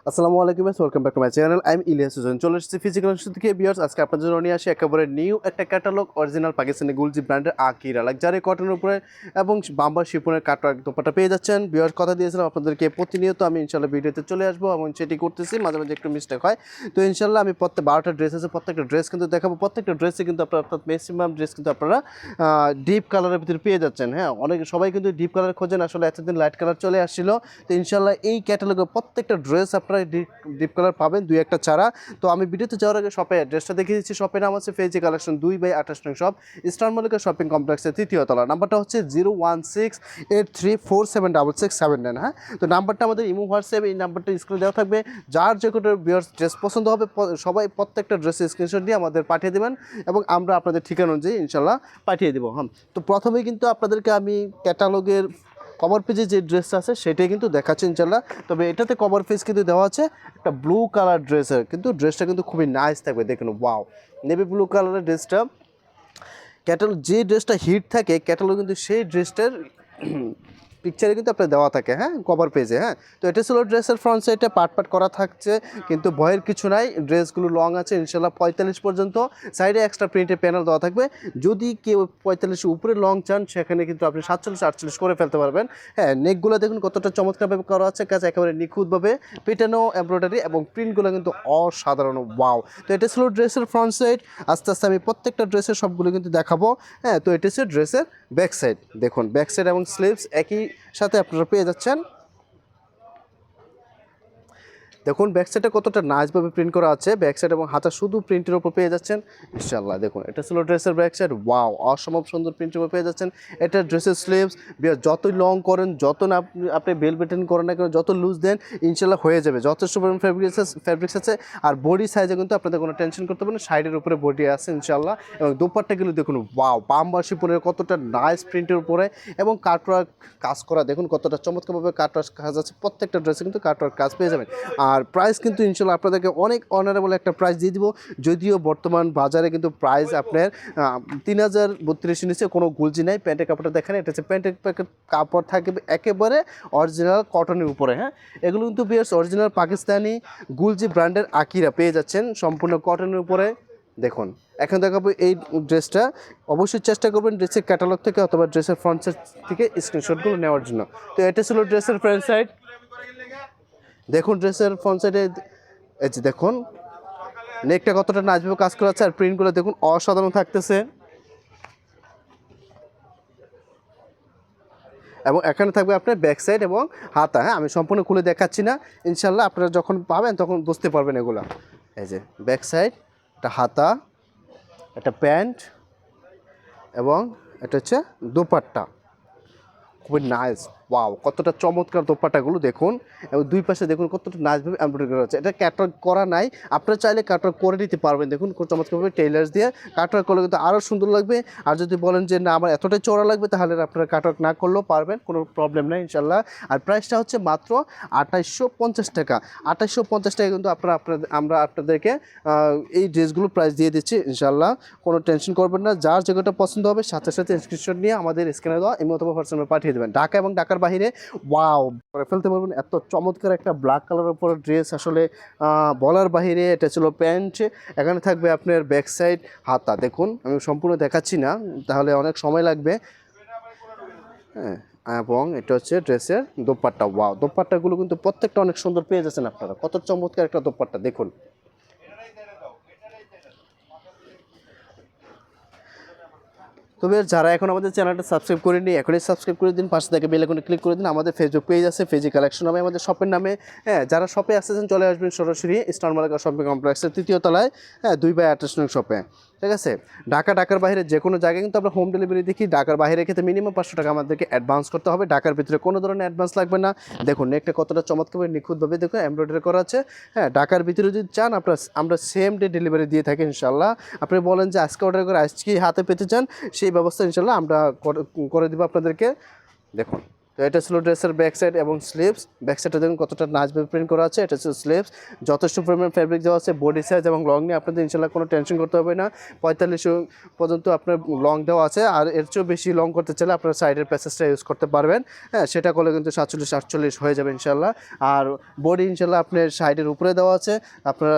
আসসালামু আলাইকুম guys, welcome back to my channel. I am Ilias Hossain. চলে এসেছি ফিজিক্যাল থেকে ভিউয়ার্স। আজকে আপনাদের জন্য নিয়ে আসি একেবারে নিউ একটা ক্যাটালগ অরিজিনাল পাকিস্তানি গুলজি ব্র্যান্ডের আকিরা লাক্সারি কটনের উপরে এবং বাম্বার শিপনের কাটওয়ার্ক দোপাট্টা পেয়ে যাচ্ছেন। ভিউয়ার্স, কথা দিয়েছিলাম আপনাদেরকে প্রতিনিয়ত আমি ইনশাআল্লাহ ভিডিওতে চলে আসবো এবং সেটি করতেছি। মাঝে মাঝে একটু মিস্টেক হয়, তো ইনশাআল্লাহ আমি 12টা ড্রেস আছে, প্রত্যেকটা ড্রেস কিন্তু দেখাবো। প্রত্যেকটা ড্রেসে কিন্তু আপনারা অর্থাৎ ম্যাক্সিমাম ড্রেস কিন্তু আপনারা ডিপ কালারের ভিতরে পেয়ে যাচ্ছেন। হ্যাঁ, অনেক সবাই কিন্তু ডিপ কালার খোঁজেন, আসলে এতদিন লাইট কালার চলে আসছিল। তো ইনশাআল্লাহ এই ক্যাটালগের প্রত্যেকটা ড্রেস আপনারা ডিপ কালার পাবেন, দুই একটা ছাড়া। তো আমি ভিডিওতে যাওয়ার আগে শপে অ্যাড্রেসটা দেখিয়ে দিচ্ছি। শপের নাম হচ্ছে ফেজি কালেকশন 2/28 নং শপ, স্টার মল্লিকা শপিং কমপ্লেক্সের 3য় তলা। নাম্বারটা হচ্ছে 01683476679। হ্যাঁ, তো নাম্বারটা আমাদের ইমো হোয়াটসঅ্যাপ, এই নাম্বারটা স্ক্রিনে দেওয়া থাকবে। যার যে কোনো ভিউয়ার্স ড্রেস পছন্দ হবে সবাই প্রত্যেকটা ড্রেসের স্ক্রিনশট দিয়ে আমাদের পাঠিয়ে দেবেন এবং আমরা আপনাদের ঠিকানা অনুযায়ী ইনশাল্লাহ পাঠিয়ে দেবো। হ্যাঁ, তো প্রথমেই কিন্তু আপনাদেরকে আমি ক্যাটালগের কভার পেজে যে ড্রেসটা আছে সেটাই কিন্তু দেখাচ্ছি ইনশাল্লাহ। তবে এটাতে কভার পেজ কিন্তু দেওয়া আছে একটা ব্লু কালার ড্রেসের, কিন্তু ড্রেসটা কিন্তু খুবই নাইস থাকবে। দেখুন, ওয়াও, নেভি ব্লু কালারের ড্রেসটা। ক্যাটালগ যে ড্রেসটা হিট থাকে ক্যাটালগ কিন্তু সেই ড্রেসটার পিকচারে কিন্তু আপনার দেওয়া থাকে, হ্যাঁ, কভার পেজে। হ্যাঁ, তো এটা ছিল ড্রেসের ফ্রন্ট সাইডে পাট করা থাকছে, কিন্তু ভয়ের কিছু নাই। ড্রেসগুলো লং আছে ইনশাল্লাহ 45 পর্যন্ত। সাইডে এক্সট্রা প্রিন্টের প্যানেল দেওয়া থাকবে। যদি কেউ 45 উপরে লং চান সেখানে কিন্তু আপনি 47-48 করে ফেলতে পারবেন। হ্যাঁ, নেকগুলো দেখুন কতটা চমৎকারভাবে করা আছে, কাজ একেবারে নিখুঁতভাবে পেটানো এমব্রয়ডারি এবং প্রিন্টগুলো কিন্তু অসাধারণ। ওয়াও, তো এটা ছিল ড্রেসের ফ্রন্ট সাইড। আস্তে আস্তে আমি প্রত্যেকটা ড্রেসের সবগুলো কিন্তু দেখাবো। হ্যাঁ, তো এটা হচ্ছে ড্রেসের ব্যাক সাইড। দেখুন, ব্যাক সাইড এবং স্লিভস একই সাথে আপনারা পেয়ে যাচ্ছেন। দেখুন ব্যাক সাইডে কতটা নাইসভাবে প্রিন্ট করা আছে, ব্যাক সাইড এবং হাতা শুধু প্রিন্টের উপর পেয়ে যাচ্ছেন ইনশাআল্লাহ। দেখুন, এটা ছিল ড্রেসের ব্যাক সাইড। ওয়াও, অসম্ভব সুন্দর প্রিন্টের উপর পেয়ে যাচ্ছেন। এটা ড্রেসের স্লিভস। যতই লং করেন, যত না আপনি বেল বেটেন করেন না কেন, যত লুজ দেন ইনশাআল্লাহ হয়ে যাবে। যথেষ্ট পরিমাণ ফ্যাব্রিক্স আছে। আর বডি সাইজে কিন্তু আপনাদের কোনো টেনশন করতে হবে না, সাইডের উপরে বডি আছে ইনশাআল্লাহ। এবং দোপাট্টাগুলো দেখুন, ওয়াও, বাম্বার শিপনের কতটা নাইস প্রিন্টের উপরে এবং কাটওয়ার্ক কাজ করা। দেখুন কতটা চমৎকারভাবে কাটওয়ার্ক কাজ আছে। প্রত্যেকটা ড্রেসে কিন্তু কাটওয়ার্ক কাজ পেয়ে যাবেন। আর প্রাইস কিন্তু ইনশাল্লাহ আপনাদেরকে অনেক অনারেবল একটা প্রাইস দিয়ে দিব। যদিও বর্তমান বাজারে কিন্তু প্রাইস আপনার 3032 নিচে কোনো গুলজি নাই। প্যান্টের কাপড়টা দেখেন, এটা হচ্ছে প্যান্টের কাপড় থাকবে একেবারে অরিজিনাল কটনের উপরে। হ্যাঁ, এগুলো কিন্তু বেশ অরিজিনাল পাকিস্তানি গুলজি ব্র্যান্ডের আকিরা পেয়ে যাচ্ছেন সম্পূর্ণ কটনের উপরে। দেখুন, এখন দেখাবো এই ড্রেসটা। অবশ্যই চেষ্টা করবেন ড্রেসের ক্যাটালগ থেকে অথবা ড্রেসের ফ্রন্ট সাইড থেকে স্ক্রিনশটগুলো নেওয়ার জন্য। তো এটা ছিল ড্রেসের ফ্রন্ট সাইড। দেখুন ড্রেসের ফ্রন্ট সাইডে এই যে দেখুন নেকটা কতটা নাচভাবে কাজ করা আছে, আর প্রিন্টগুলো দেখুন অসাধারণ থাকতেছে। এবং এখানে থাকবে আপনার ব্যাক সাইড এবং হাতা। হ্যাঁ, আমি সম্পূর্ণ খুলে দেখাচ্ছি না, ইনশাল্লাহ আপনারা যখন পাবেন তখন বুঝতে পারবেন এগুলো। এই যে ব্যাক সাইড, একটা হাতা, একটা প্যান্ট এবং এটা হচ্ছে দোপাট্টা। খুবই নাইস। ওয়াও, কতটা চমৎকার দোপাট্টাগুলো দেখুন। এবং দুই পাশে দেখুন কতটা নাইসভাবে এমব্রয়ডারি করা আছে। এটা ক্যাটওয়ার্ক করা নাই, আপনারা চাইলে ক্যাটওয়ার্ক করে নিতে পারবেন। দেখুন চমৎকারভাবে টেইলার্স দিয়ে কাটওয়ার্ক করলে কিন্তু আরও সুন্দর লাগবে। আর যদি বলেন যে না আমার এতটাই চওড়া লাগবে, তাহলে আপনারা কাটওয়ার্ক না করলেও পারবেন, কোনো প্রবলেম নেই ইনশাল্লাহ। আর প্রাইসটা হচ্ছে মাত্র 2850 টাকা। 2850 টাকা কিন্তু আমরা আপনাদেরকে এই ড্রেসগুলো প্রাইস দিয়ে দিচ্ছি ইনশাল্লাহ। কোনো টেনশন করবেন না। যার যেটা পছন্দ হবে সাথে সাথে স্ক্রিনশট নিয়ে আমাদের স্ক্যানে দেওয়া ইমো অথবা হোয়াটসঅ্যাপে পাঠিয়ে দেবেন। ঢাকা এবং ঢাকার বাইরে ওয়াও করে ফেলতে পারবেন। এত চমৎকার একটা ব্ল্যাক কালারের উপর ড্রেস, আসলে বলার বাহিরে। এটা ছিল প্যান্ট, এখানে থাকবে আপনার ব্যাক সাইড, হাতা। দেখুন, আমি সম্পূর্ণ দেখাচ্ছি না, তাহলে অনেক সময় লাগবে। হ্যাঁ, এবং এটা হচ্ছে ড্রেসের দোপাট্টা। ওয়াও, দোপাট্টাগুলো কিন্তু প্রত্যেকটা অনেক সুন্দর পেয়ে যাচ্ছেন আপনারা। কত চমৎকার একটা দোপাট্টা দেখুন। তবে যারা এখন আমাদের চ্যানেলটা সাবস্ক্রাইব করেনি, এখনই সাবস্ক্রাইব করে দিন, পাশে থেকে বেল আইকনে ক্লিক করে দিন। আমাদের ফেসবুক পেজ আছে, ফেজি কালেকশন নামে আমাদের শপের নামে। হ্যাঁ, যারা শপে আসতেছেন চলে আসবেন সরাসরি স্টার মল্লিকা শপিং কমপ্লেক্সের 3য় তলায়। হ্যাঁ, 2/28 নং শপে। ঠিক আছে, ঢাকার বাইরে যে কোনো জায়গায় কিন্তু আমরা হোম ডেলিভারি দেখি। ঢাকার বাইরে ক্ষেত্রে মিনিমাম 500 টাকা আমাদেরকে অ্যাডভান্স করতে হবে। ঢাকার ভিতরে কোনো ধরনের অ্যাডভান্স লাগবে না। দেখুন নেকটা কতটা চমৎকারভাবে নিখুঁতভাবে দেখুন এমব্রয়ডারি করা আছে। হ্যাঁ, ঢাকার ভিতরে যদি চান আমরা সেম ডে ডেলিভারি দিয়ে থাকি ইনশাল্লাহ। আপনি বলেন যে আজকে অর্ডার করে আজকে হাতে পেতে চান, সেই ব্যবস্থা ইনশাল্লাহ আমরা করে দেবো আপনাদেরকে। দেখুন তো এটা ছিল ড্রেসের ব্যাক সাইড এবং স্লিভস। ব্যাক সাইডটা দেখুন কতটা নাচভাবে প্রিন্ট করা আছে। এটা ছিল স্লিভস, যথেষ্ট পরিমাণ ফ্যাব্রিক দেওয়া আছে। বডি সাইজ এবং লং নিয়ে আপনাদের ইনশাল্লাহ কোনো টেনশন করতে হবে না। 45 পর্যন্ত আপনার লং দেওয়া আছে, আর এর চেয়েও বেশি লং করতে চাইলে আপনার সাইডের প্যাসেজটা ইউজ করতে পারবেন। হ্যাঁ, সেটা করলে কিন্তু 47-48 হয়ে যাবে ইনশাল্লাহ। আর বডি ইনশাল্লাহ আপনার সাইডের উপরে দেওয়া আছে। আপনারা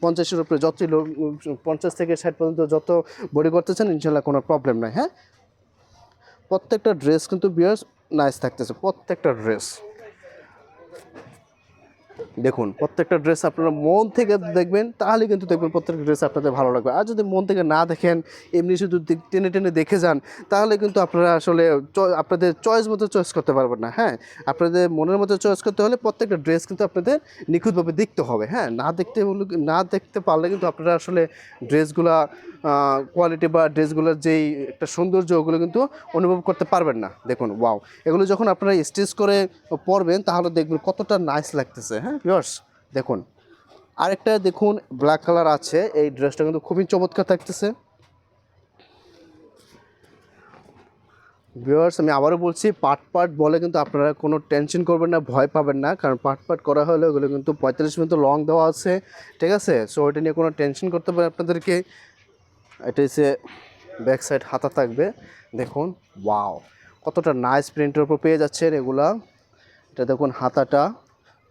50-এর উপরে যতই 50 থেকে 60 পর্যন্ত যত বডি করতে চান ইনশাল্লাহ কোনো প্রবলেম নাই। হ্যাঁ, প্রত্যেকটা ড্রেস কিন্তু ভিউয়ার্স নাইস থাকতেছে, প্রত্যেকটা ড্রেস দেখুন। প্রত্যেকটা ড্রেস আপনারা মন থেকে দেখবেন, তাহলে কিন্তু দেখবেন প্রত্যেকটা ড্রেস আপনাদের ভালো লাগবে। আর যদি মন থেকে না দেখেন, এমনি শুধু টেনে টেনে দেখে যান, তাহলে কিন্তু আপনারা আসলে আপনাদের চয়েস মতো চয়েস করতে পারবেন না। হ্যাঁ, আপনাদের মনের মতো চয়েস করতে হলে প্রত্যেকটা ড্রেস কিন্তু আপনাদের নিখুঁতভাবে দেখতে হবে। হ্যাঁ, না দেখতে পারলে কিন্তু আপনারা আসলে ড্রেসগুলা কোয়ালিটি বা ড্রেসগুলোর যেই একটা সৌন্দর্য, ওগুলো কিন্তু অনুভব করতে পারবেন না। দেখুন, ওয়াও, এগুলো যখন আপনারা স্টিচ করে পরবেন তাহলে দেখবেন কতটা নাইস লাগতেছে। হ্যাঁ ভিউয়ার্স, দেখুন আরেকটা দেখুন ব্ল্যাক কালার আছে, এই ড্রেসটা কিন্তু খুবই চমৎকার থাকতেছে। ভিউয়ার্স, আমি আবারও বলছি, পার্ট বলে কিন্তু আপনারা কোনো টেনশন করবেন না, ভয় পাবেন না, কারণ পার্ট করা হলে ওগুলো কিন্তু 45 মিনিট লং দেওয়া আছে। ঠিক আছে, সো এটা নিয়ে কোনো টেনশন করতে পারে আপনাদেরকে। এটা হচ্ছে ব্যাক সাইড, হাতা থাকবে দেখুন। ওয়াও, কতটা নাইস প্রিন্টের উপর পেয়ে যাচ্ছেন এগুলা। এটা দেখুন হাতাটা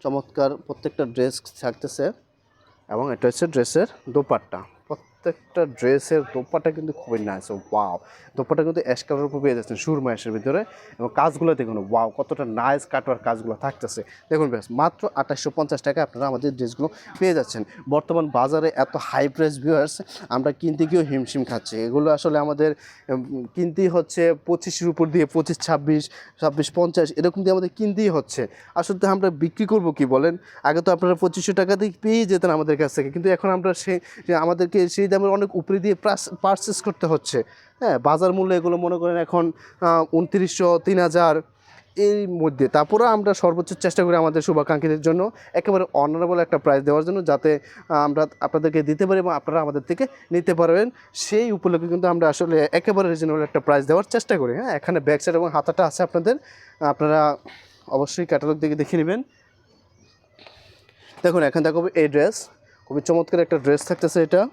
চমৎকার, প্রত্যেকটা ড্রেস থাকতেছে। এবং এটা হচ্ছে ড্রেসের দোপাট্টা। প্রত্যেকটা ড্রেসের দোপাট্টা কিন্তু খুবই নাইস। ওয়াও, দোপাট্টা কিন্তু অ্যাশ কালারের উপর পেয়ে যাচ্ছেন, সুরমা অ্যাশের ভিতরে। এবং কাজগুলো দেখুন, ওয়াও, কতটা নাইস কাটওয়ার কাজগুলো থাকতেছে দেখুন। বেশ মাত্র 2850 টাকায় আপনারা আমাদের ড্রেসগুলো পেয়ে যাচ্ছেন। বর্তমান বাজারে এত হাই প্রাইস ভিউয়ার্স, আমরা কিনতে গিয়েও হিমশিম খাচ্ছি। এগুলো আসলে আমাদের কিনতেই হচ্ছে 25-এর উপর দিয়ে, 25, 26, 50 এরকম দিয়ে আমাদের কিনতেই হচ্ছে। আসলে তো আমরা বিক্রি করব কি বলেন? আগে তো আপনারা 2500 টাকা দিয়ে পেয়ে যেতেন আমাদের কাছ থেকে, কিন্তু এখন আমরা আমাদেরকে সেই দামের অনেক উপরে দিয়ে পারচেস করতে হচ্ছে। হ্যাঁ, বাজার মূল্য এগুলো মনে করেন এখন 2900, 3000 এর মধ্যে। তারপরেও আমরা সর্বোচ্চ চেষ্টা করি আমাদের শুভাকাঙ্ক্ষীদের জন্য একেবারে অনারেবল একটা প্রাইস দেওয়ার জন্য, যাতে আমরা আপনাদেরকে দিতে পারি এবং আপনারা আমাদের থেকে নিতে পারবেন। সেই উপলক্ষে কিন্তু আমরা আসলে একেবারে রিজনেবল একটা প্রাইস দেওয়ার চেষ্টা করি। হ্যাঁ, এখানে ব্যাক সাইড এবং হাতাটা আছে আপনাদের, আপনারা অবশ্যই ক্যাটালগ দিকে দেখে নেবেন। দেখুন, এখানে দেখো এই ড্রেস, খুবই চমৎকার একটা ড্রেস থাকতেছে। এটা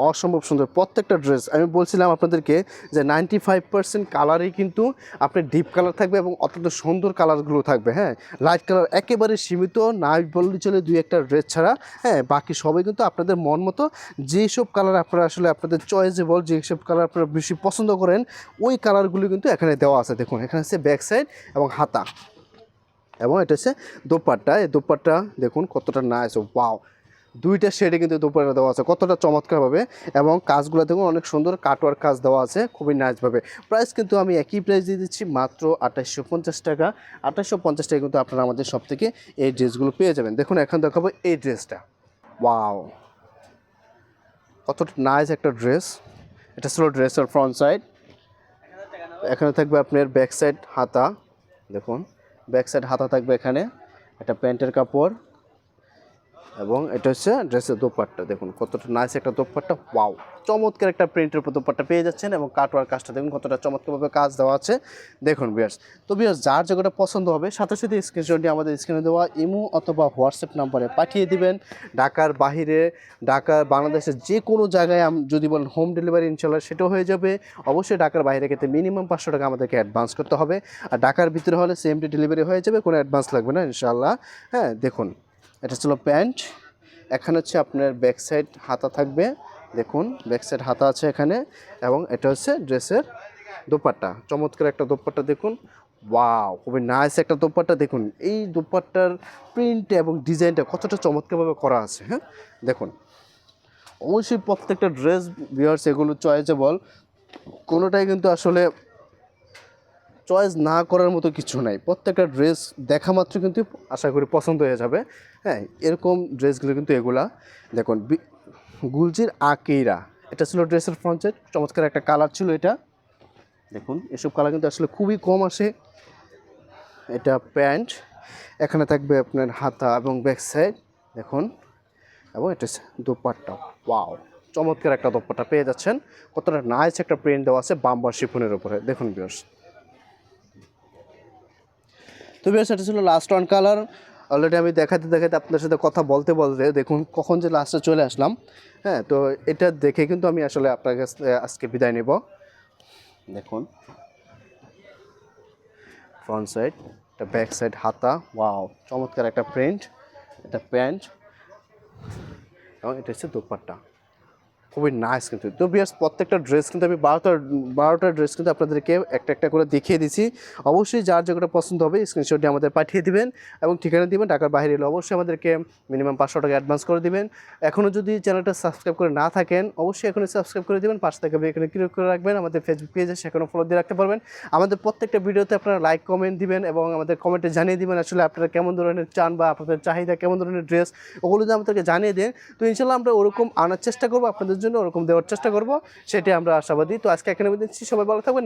অসম্ভব সুন্দর প্রত্যেকটা ড্রেস। আমি বলছিলাম আপনাদেরকে যে 95% কালারই কিন্তু আপনার ডিপ কালার থাকবে এবং অত্যন্ত সুন্দর কালারগুলো থাকবে। হ্যাঁ, লাইট কালার একেবারে সীমিত, নাই বললে চলে 2-1টা ড্রেস ছাড়া। হ্যাঁ, বাকি সবাই কিন্তু আপনাদের মন মতো যেসব কালার আপনারা আসলে আপনাদের চয়েসেবল, যেসব কালার আপনারা বেশি পছন্দ করেন, ওই কালারগুলো কিন্তু এখানে দেওয়া আছে। দেখুন, এখানে হচ্ছে ব্যাক সাইড এবং হাতা, এবং এটা হচ্ছে দোপাট্টা। এই দোপাট্টা দেখুন কতটা নাইস। ওয়াও, দুইটা শেডে কিন্তু দোপাট্টা দেওয়া আছে কতটা চমৎকারভাবে, এবং কাজগুলো দেখুন অনেক সুন্দর কাটওয়ার্ক কাজ দেওয়া আছে খুবই নাইসভাবে। প্রাইস কিন্তু আমি একই প্রাইস দিয়ে দিচ্ছি, মাত্র 2850 টাকা। 2850 টাকা কিন্তু আপনারা আমাদের সব থেকে এই ড্রেসগুলো পেয়ে যাবেন। দেখুন, এখন দেখাবো এই ড্রেসটা। ওয়াও, কতটা নাইস একটা ড্রেস। এটা ছিল ড্রেসের ফ্রন্ট সাইড। এখানে থাকবে আপনার ব্যাক সাইড হাতা, দেখুন ব্যাক সাইড হাতা থাকবে এখানে। এটা প্যান্টের কাপড়, এবং এটা হচ্ছে ড্রেসের দোপাট্টা। দেখুন কতটা নাইস একটা দোপাট্টা। ওয়াও, চমৎকার একটা প্রিন্টের উপর দোপাট্টা পেয়ে যাচ্ছেন, এবং কাটওয়ার কাজটা দেখুন কতটা চমৎকারভাবে কাজ দেওয়া আছে। দেখুন বিয়ার্স, তো বিয়ার্স যার জায়গাটা পছন্দ হবে সাথে সাথে স্ক্রিনশটটি আমাদের স্ক্রিনে দেওয়া ইমো অথবা হোয়াটসঅ্যাপ নাম্বারে পাঠিয়ে দিবেন। ঢাকার বাহিরে, ঢাকার বাংলাদেশের যে কোনো জায়গায় যদি বলেন হোম ডেলিভারি ইনশাল্লাহ সেটাও হয়ে যাবে। অবশ্যই ঢাকার বাইরে ক্ষেত্রে মিনিমাম 500 টাকা আমাদেরকে অ্যাডভান্স করতে হবে, আর ঢাকার ভিতরে হলে সেম ডে ডেলিভারি হয়ে যাবে, কোনো অ্যাডভান্স লাগবে না ইনশাল্লাহ। হ্যাঁ, দেখুন এটা ছিল প্যান্ট। এখানে হচ্ছে আপনার ব্যাক সাইড হাতা থাকবে, দেখুন ব্যাক সাইড হাতা আছে এখানে, এবং এটা হচ্ছে ড্রেসের দোপাট্টা। চমৎকার একটা দোপাট্টা দেখুন। ওয়াও, খুবই নাইস একটা দোপাট্টা। দেখুন এই দোপাট্টার প্রিন্ট এবং ডিজাইনটা কতটা চমৎকারভাবে করা আছে। হ্যাঁ, দেখুন অবশ্যই প্রত্যেকটা ড্রেস ভিউয়ার্স এগুলো চয়েসেবল, কোনোটাই কিন্তু আসলে চয়েস না করার মতো কিছু নাই। প্রত্যেকটা ড্রেস দেখা মাত্র কিন্তু আশা করি পছন্দ হয়ে যাবে। হ্যাঁ, এরকম ড্রেসগুলো কিন্তু এগুলা দেখুন গুলজির আকেইরা। এটা ছিল ড্রেসের ফ্রন্ট সাইড, চমৎকার একটা কালার ছিল এটা। দেখুন এসব কালার কিন্তু আসলে খুবই কম আসে। এটা প্যান্ট, এখানে থাকবে আপনার হাতা এবং ব্যাক সাইড দেখুন, এবং এটা দোপাট্টা। ওয়াও, চমৎকার একটা দোপাট্টা পেয়ে যাচ্ছেন। কতটা নাইস একটা প্রিন্ট দেওয়া আছে বাম্বার শিফনের উপরে, দেখুন ভিউয়ার্স। তো ভিউয়ার্স এটা ছিল লাস্ট ওয়ান কালার। অলরেডি আমি দেখাতে দেখাতে আপনার সাথে কথা বলতে বলতে দেখুন কখন যে লাস্টে চলে আসলাম। হ্যাঁ, তো এটা দেখে কিন্তু আমি আসলে আপনার কাছে আজকে বিদায় নেব। দেখুন ফ্রন্ট সাইড, এটা ব্যাক সাইড, হাতা, ওয়াও চমৎকার একটা প্রিন্ট, এটা প্যান্ট এবং এটা হচ্ছে দোপাট্টা, খুবই নাইস কিন্তু। তো ভিউয়ার্স প্রত্যেকটা ড্রেস কিন্তু আমি 12টা ড্রেস কিন্তু আপনাদেরকে একটা একটা করে দেখিয়ে দিছি। অবশ্যই যার যেটা পছন্দ হবে স্ক্রিনশট দিয়ে আমাদের পাঠিয়ে দিবেন এবং ঠিকানা দিবেন। ঢাকার বাইরে এলে অবশ্যই আমাদেরকে মিনিমাম 500 টাকা অ্যাডভান্স করে দিবেন। এখনও যদি চ্যানেলটা সাবস্ক্রাইব করে না থাকেন অবশ্যই এখনই সাবস্ক্রাইব করে দিবেন, পাশে থেকে এখানে ক্লিক করে রাখবেন। আমাদের ফেসবুক পেজে সেখানেও ফলো দিয়ে রাখতে পারবেন। আমাদের প্রত্যেকটা ভিডিওতে আপনারা লাইক কমেন্ট দিবেন এবং আমাদের কমেন্টে জানিয়ে দিবেন আসলে আপনারা কেমন ধরনের চান বা আপনাদের চাহিদা কেমন ধরনের ড্রেস, ওগুলো যদি আমাদেরকে জানিয়ে দেন তো ইনশাল্লাহ আমরা ওরকম আনার চেষ্টা করবো, আপনাদের জন্য ওরকম দেওয়ার চেষ্টা করবো, সেটাই আমরা আশাবাদী। তো আজকে এখানে দিচ্ছি, সবাই ভালো থাকবেন।